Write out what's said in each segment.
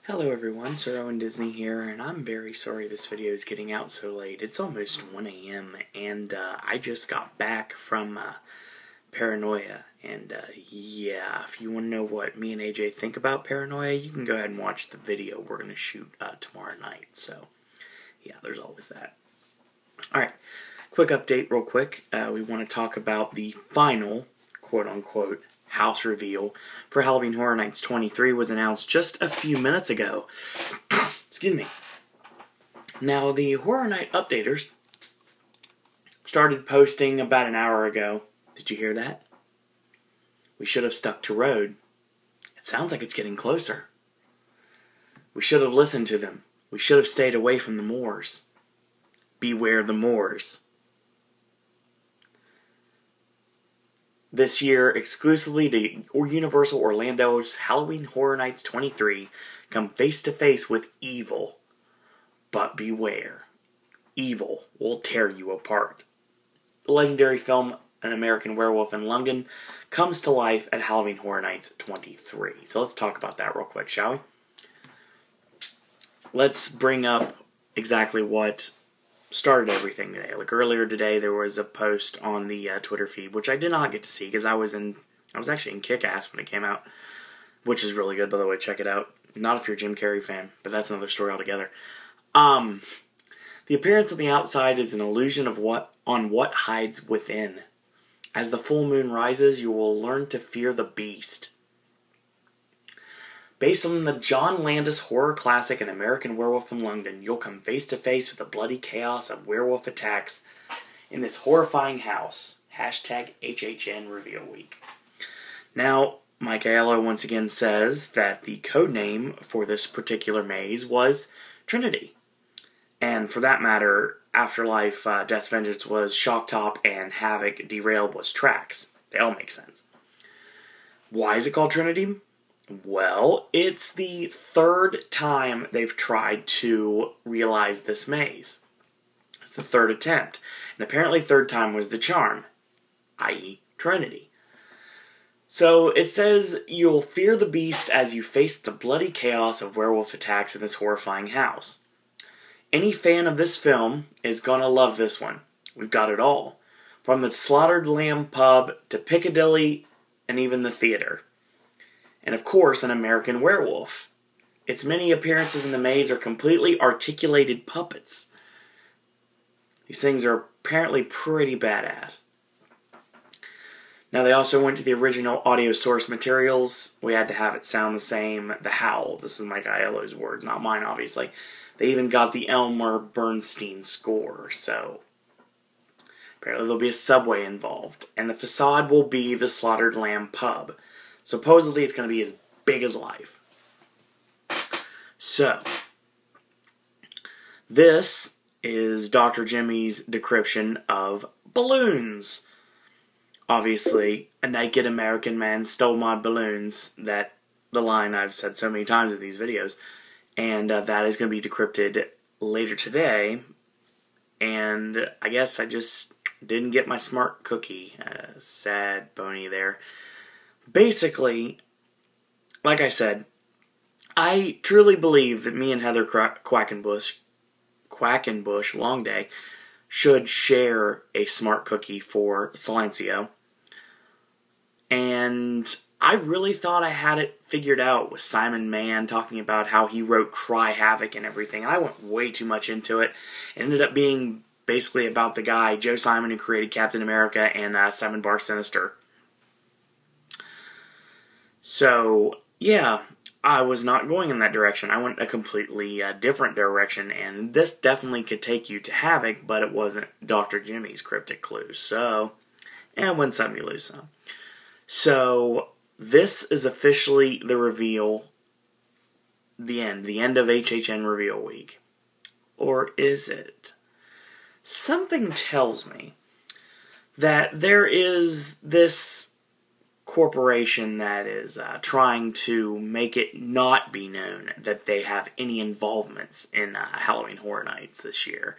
Hello everyone, Sir Owen Disney here, and I'm very sorry this video is getting out so late. It's almost 1 a.m. and I just got back from Paranoia, and yeah, if you want to know what me and AJ think about Paranoia, you can go ahead and watch the video we're going to shoot tomorrow night, so yeah, there's always that. Alright, quick update real quick. We want to talk about the final, quote-unquote, house reveal for Halloween Horror Nights 23 was announced just a few minutes ago. Excuse me. Now, the Horror Night updaters started posting about an hour ago. Did you hear that? We should have stuck to road. It sounds like it's getting closer. We should have listened to them. We should have stayed away from the moors. Beware the moors. This year, exclusively to Universal Orlando's Halloween Horror Nights 23, come face-to-face with evil. But beware. Evil will tear you apart. The legendary film An American Werewolf in London comes to life at Halloween Horror Nights 23. So let's talk about that real quick, shall we? Let's bring up exactly what started everything today. Like earlier today, there was a post on the Twitter feed, which I did not get to see because I was actually in Kick-Ass when it came out, which is really good, by the way. Check it out. Not if you're a Jim Carrey fan, but that's another story altogether. The appearance on the outside is an illusion of what hides within. As the full moon rises, you will learn to fear the beast. Based on the John Landis horror classic An American Werewolf in London, you'll come face to face with the bloody chaos of werewolf attacks in this horrifying house. Hashtag HHN Reveal Week. Now, Mike Aiello once again says that the code name for this particular maze was Trinity. And for that matter, Afterlife, Death Vengeance was Shock Top, and Havoc Derailed was Tracks. They all make sense. Why is it called Trinity? Well, it's the third time they've tried to realize this maze. It's the third attempt. And apparently third time was the charm, i.e. Trinity. So it says you'll fear the beast as you face the bloody chaos of werewolf attacks in this horrifying house. Any fan of this film is gonna love this one. We've got it all. From the Slaughtered Lamb pub to Piccadilly and even the theater. And of course, An American Werewolf. Its many appearances in the maze are completely articulated puppets. These things are apparently pretty badass. Now, they also went to the original audio source materials. We had to have it sound the same. The Howl. This is Mike Aiello's words, not mine, obviously. They even got the Elmer Bernstein score, so apparently there'll be a subway involved. And the facade will be the Slaughtered Lamb pub. Supposedly, it's going to be as big as life. So, this is Dr. Jimmy's description of balloons. Obviously, a naked American man stole my balloons. That's the line I've said so many times in these videos. And that is going to be decrypted later today. And I guess I just didn't get my smart cookie. Sad pony there. Basically, like I said, I truly believe that me and Heather Quackenbush Longday should share a smart cookie for Silencio. And I really thought I had it figured out with Simon Mann talking about how he wrote Cry Havoc and everything. I went way too much into it. It ended up being basically about the guy, Joe Simon, who created Captain America and 7 Bar Sinister. So, yeah, I was not going in that direction. I went a completely different direction, and this definitely could take you to Havoc, but it wasn't Dr. Jimmy's cryptic clues. So, and win some, you lose some. So, this is officially the reveal, the end of HHN Reveal Week. Or is it? Something tells me that there is this corporation that is trying to make it not be known that they have any involvements in Halloween Horror Nights this year.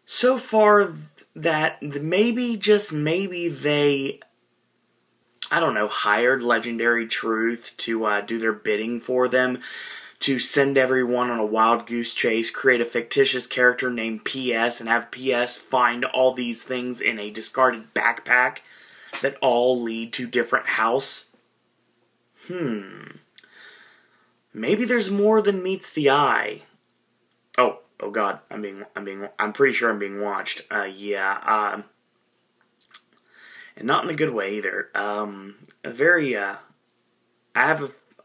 So far, that maybe, just maybe, they I don't know, hired Legendary Truth to do their bidding for them to send everyone on a wild goose chase, create a fictitious character named PS, and have PS find all these things in a discarded backpack that all lead to different house? Maybe there's more than meets the eye. Oh God, I'm pretty sure I'm being watched. And not in a good way either.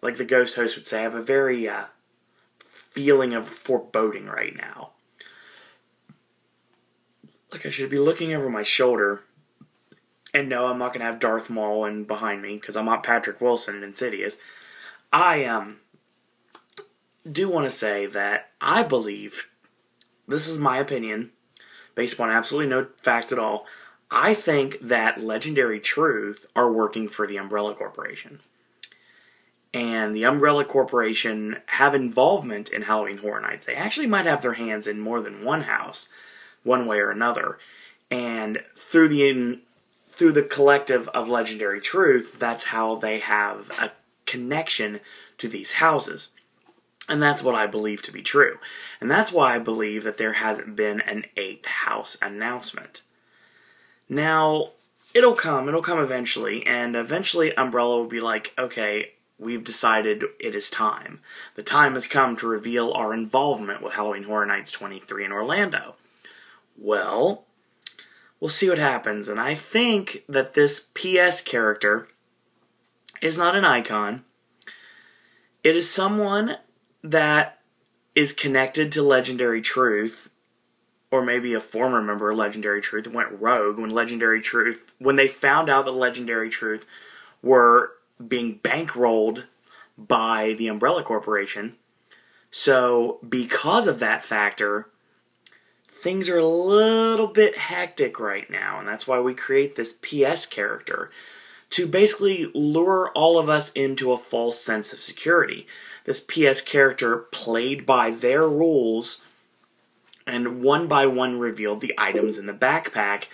Like the ghost host would say, I have a very feeling of foreboding right now. Like I should be looking over my shoulder. And no, I'm not going to have Darth Maul in behind me, because I'm not Patrick Wilson in Insidious. I do want to say that I believe, this is my opinion, based upon absolutely no fact at all, I think that Legendary Truth are working for the Umbrella Corporation. And the Umbrella Corporation have involvement in Halloween Horror Nights. They actually might have their hands in more than one house, one way or another. And through the collective of Legendary Truth, that's how they have a connection to these houses. And that's what I believe to be true. And that's why I believe that there hasn't been an 8th house announcement. Now, it'll come eventually, and eventually Umbrella will be like, okay, we've decided it is time. The time has come to reveal our involvement with Halloween Horror Nights 23 in Orlando. Well, we'll see what happens, and I think that this PS character is not an icon. It is someone that is connected to Legendary Truth, or maybe a former member of Legendary Truth that went rogue when they found out that Legendary Truth were being bankrolled by the Umbrella Corporation. So, because of that factor, things are a little bit hectic right now, and that's why we create this PS character, to basically lure all of us into a false sense of security. This PS character played by their rules, and one by one revealed the items in the backpack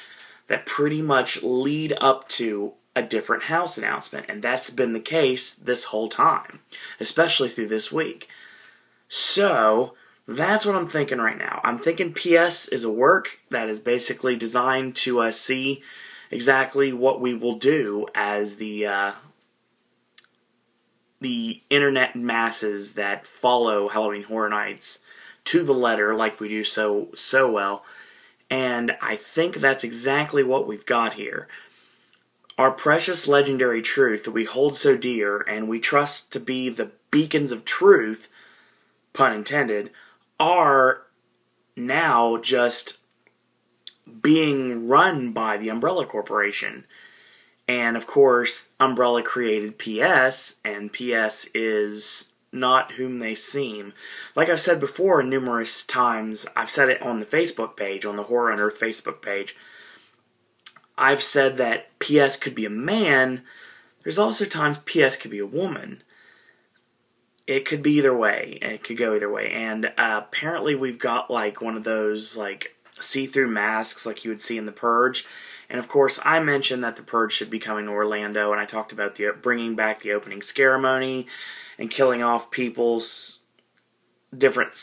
that pretty much lead up to a different house announcement, and that's been the case this whole time, especially through this week. So, that's what I'm thinking right now. I'm thinking PS is a work that is basically designed to see exactly what we will do as the internet masses that follow Halloween Horror Nights to the letter, like we do so well. And I think that's exactly what we've got here. Our precious Legendary Truth that we hold so dear and we trust to be the beacons of truth, pun intended, are now just being run by the Umbrella Corporation. And of course, Umbrella created PS, and PS is not whom they seem. Like I've said before numerous times, I've said it on the Facebook page, on the Horror Unearthed Facebook page, I've said that PS could be a man. There's also times PS could be a woman. It could be either way. It could go either way. And apparently we've got like one of those like see-through masks like you would see in The Purge. And of course I mentioned that The Purge should be coming to Orlando, and I talked about bringing back the opening ceremony and killing off people's different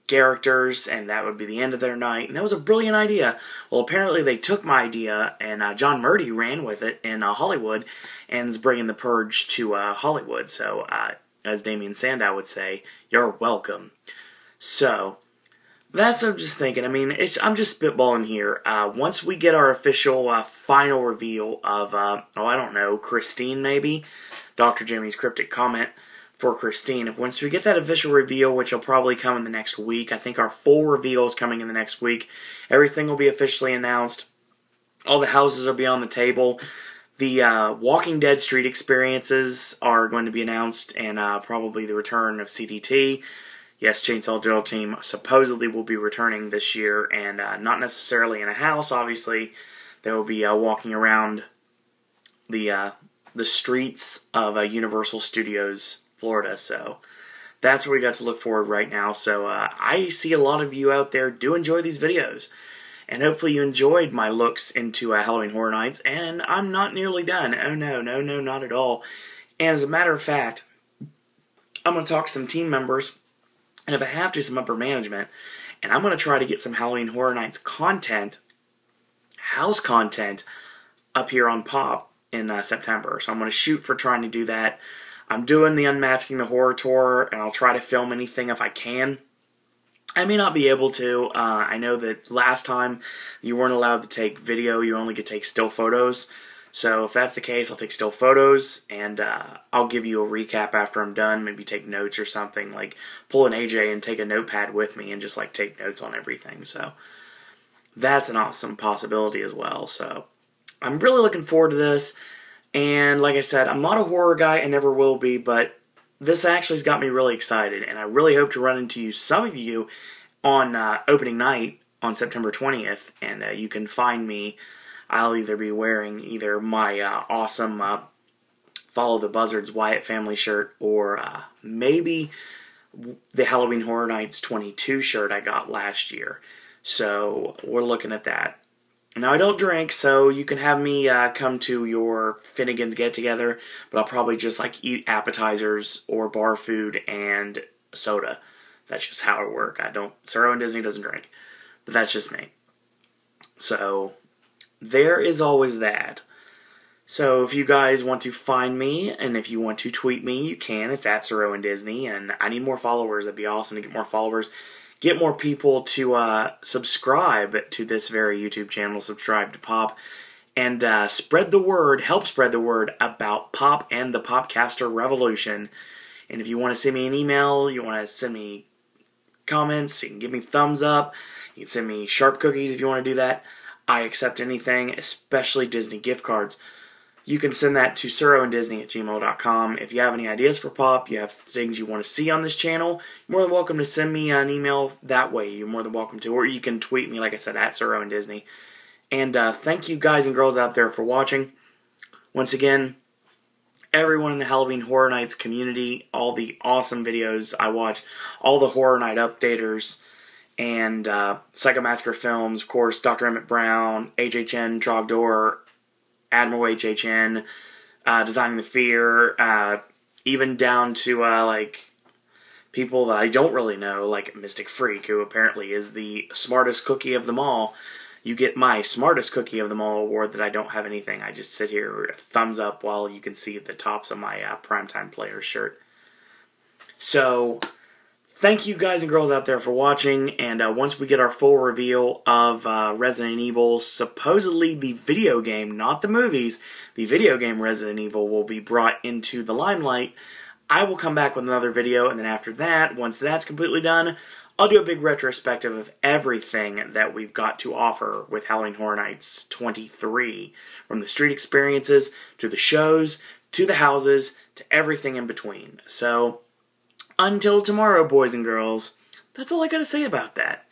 characters, and that would be the end of their night. And that was a brilliant idea. Well, apparently they took my idea, and John Murdy ran with it in Hollywood, and is bringing The Purge to Hollywood. So, as Damien Sandow would say, you're welcome. So, that's what I'm just thinking. I mean, I'm just spitballing here. Once we get our official final reveal of, I don't know, Christine maybe? Dr. Jimmy's cryptic comment for Christine. Once we get that official reveal, which will probably come in the next week, I think our full reveal is coming in the next week. Everything will be officially announced. All the houses will be on the table. The Walking Dead Street experiences are going to be announced, and probably the return of CDT. Yes, Chainsaw Drill Team supposedly will be returning this year, and not necessarily in a house, obviously. They will be walking around the streets of Universal Studios Florida, so that's what we got to look forward right now. So I see a lot of you out there do enjoy these videos, and hopefully you enjoyed my looks into Halloween Horror Nights, and I'm not nearly done. Oh no, not at all. And as a matter of fact, I'm going to talk to some team members, and if I have to, some upper management, and I'm going to try to get some Halloween Horror Nights content, house content, up here on Pop in September. So I'm going to shoot for trying to do that. I'm doing the Unmasking the Horror Tour, and I'll try to film anything if I can. I may not be able to. I know that last time you weren't allowed to take video, you only could take still photos. So if that's the case, I'll take still photos, and I'll give you a recap after I'm done, maybe take notes or something, like pull an AJ and take a notepad with me and just like take notes on everything. So that's an awesome possibility as well. So I'm really looking forward to this, and like I said, I'm not a horror guy, I never will be, but this actually has got me really excited, and I really hope to run into some of you on opening night on September 20th, and you can find me. I'll either be wearing either my awesome Follow the Buzzards Wyatt family shirt, or maybe the Halloween Horror Nights 22 shirt I got last year. So we're looking at that. Now, I don't drink, so you can have me come to your Finnegan's get-together, but I'll probably just like eat appetizers or bar food and soda. That's just how it works. Sir Owen Disney doesn't drink, but that's just me. So there is always that. So if you guys want to find me, and if you want to tweet me, you can. It's at Sir Owen Disney, and I need more followers. It'd be awesome to get more followers. Get more people to subscribe to this very YouTube channel, subscribe to Pop, and spread the word, help spread the word about Pop and the Popcaster Revolution. And if you want to send me an email, you want to send me comments, you can give me thumbs up, you can send me sharp cookies if you want to do that. I accept anything, especially Disney gift cards. You can send that to siroandisney@gmail.com. If you have any ideas for Pop, you have things you want to see on this channel, you're more than welcome to send me an email that way. You're more than welcome to. Or you can tweet me, like I said, at Sir Owen Disney. And thank you guys and girls out there for watching. Once again, everyone in the Halloween Horror Nights community, all the awesome videos I watch, all the Horror Night updaters, and Psycho Massacre Films, of course, Dr. Emmett Brown, HHN, Trogdor, Admiral HHN, Designing the Fear, even down to like people that I don't really know, like Mystic Freak, who apparently is the smartest cookie of them all. You get my smartest cookie of them all award that I don't have anything. I just sit here, thumbs up, while you can see the tops of my Primetime Players shirt. So thank you guys and girls out there for watching, and once we get our full reveal of Resident Evil, supposedly the video game, not the movies, the video game Resident Evil will be brought into the limelight, I will come back with another video, and then after that, once that's completely done, I'll do a big retrospective of everything that we've got to offer with Halloween Horror Nights 23, from the street experiences, to the shows, to the houses, to everything in between. So until tomorrow, boys and girls, that's all I gotta say about that.